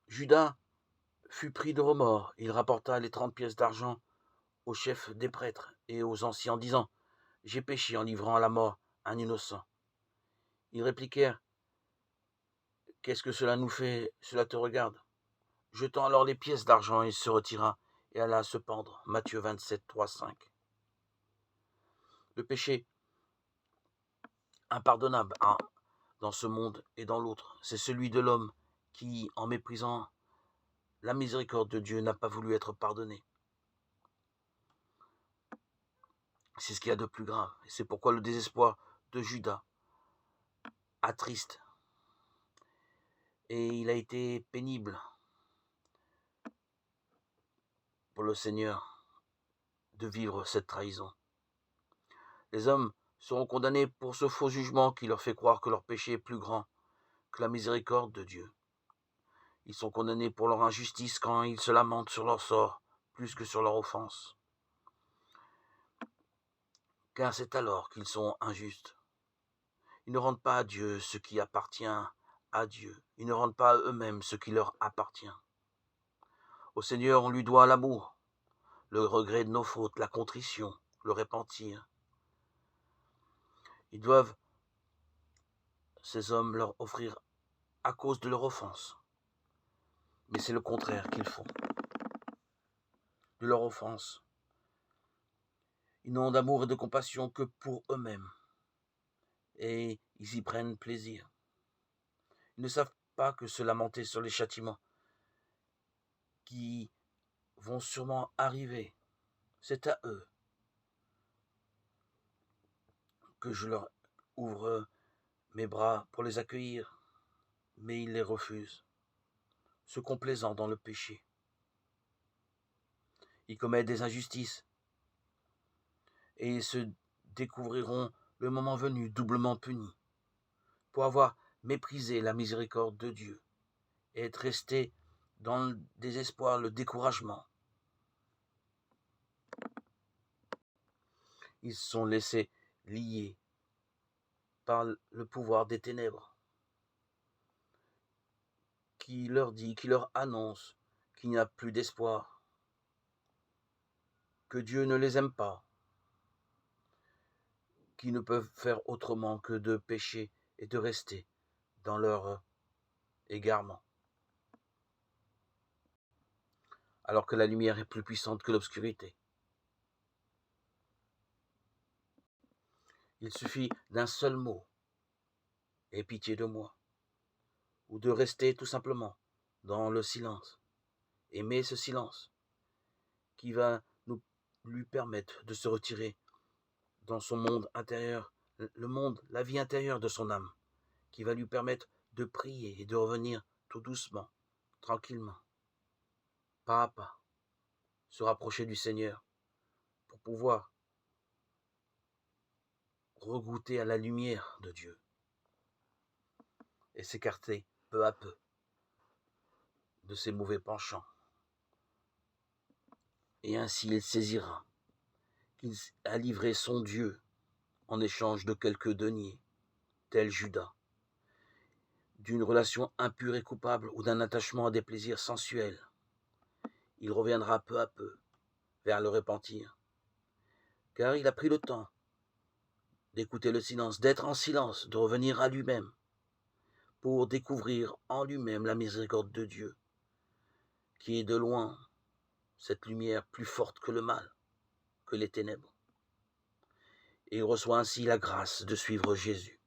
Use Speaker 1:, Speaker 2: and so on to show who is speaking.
Speaker 1: Judas fut pris de remords. Il rapporta les 30 pièces d'argent au chef des prêtres et aux anciens en disant : « J'ai péché en livrant à la mort un innocent. » Ils répliquèrent : « Qu'est-ce que cela nous fait ? Cela te regarde. » Jetant alors les pièces d'argent, il se retira et alla se pendre. Matthieu 27, 3, 5. Le péché impardonnable dans ce monde et dans l'autre, c'est celui de l'homme qui, en méprisant la miséricorde de Dieu, n'a pas voulu être pardonné. C'est ce qu'il y a de plus grave. Et c'est pourquoi le désespoir de Judas attriste. Et il a été pénible pour le Seigneur de vivre cette trahison. Les hommes seront condamnés pour ce faux jugement qui leur fait croire que leur péché est plus grand que la miséricorde de Dieu. Ils sont condamnés pour leur injustice quand ils se lamentent sur leur sort plus que sur leur offense. Car c'est alors qu'ils sont injustes. Ils ne rendent pas à Dieu ce qui appartient à Dieu. Ils ne rendent pas à eux-mêmes ce qui leur appartient. Au Seigneur, on lui doit l'amour, le regret de nos fautes, la contrition, le repentir. Ils doivent, ces hommes, leur offrir à cause de leur offense. Mais c'est le contraire qu'ils font. De leur offense. Ils n'ont d'amour et de compassion que pour eux-mêmes. Et ils y prennent plaisir. Ils ne savent pas que se lamenter sur les châtiments qui vont sûrement arriver, c'est à eux que je leur ouvre mes bras pour les accueillir, mais ils les refusent, se complaisant dans le péché. Ils commettent des injustices et ils se découvriront le moment venu doublement punis pour avoir méprisé la miséricorde de Dieu et être restés dans le désespoir, le découragement. Ils se sont laissés lier par le pouvoir des ténèbres qui leur dit, qui leur annonce qu'il n'y a plus d'espoir, que Dieu ne les aime pas, qu'ils ne peuvent faire autrement que de pécher et de rester dans leur égarement. Alors que la lumière est plus puissante que l'obscurité. Il suffit d'un seul mot, « Aie pitié de moi », ou de rester tout simplement dans le silence, aimer ce silence, qui va lui permettre de se retirer dans son monde intérieur, le monde, la vie intérieure de son âme, qui va lui permettre de prier et de revenir tout doucement, tranquillement, pas à pas, se rapprocher du Seigneur pour pouvoir regoûter à la lumière de Dieu et s'écarter peu à peu de ses mauvais penchants. Et ainsi il saisira qu'il a livré son Dieu en échange de quelques deniers, tel Judas, d'une relation impure et coupable ou d'un attachement à des plaisirs sensuels. Il reviendra peu à peu vers le repentir, car il a pris le temps d'écouter le silence, d'être en silence, de revenir à lui-même, pour découvrir en lui-même la miséricorde de Dieu, qui est de loin cette lumière plus forte que le mal, que les ténèbres. Et il reçoit ainsi la grâce de suivre Jésus.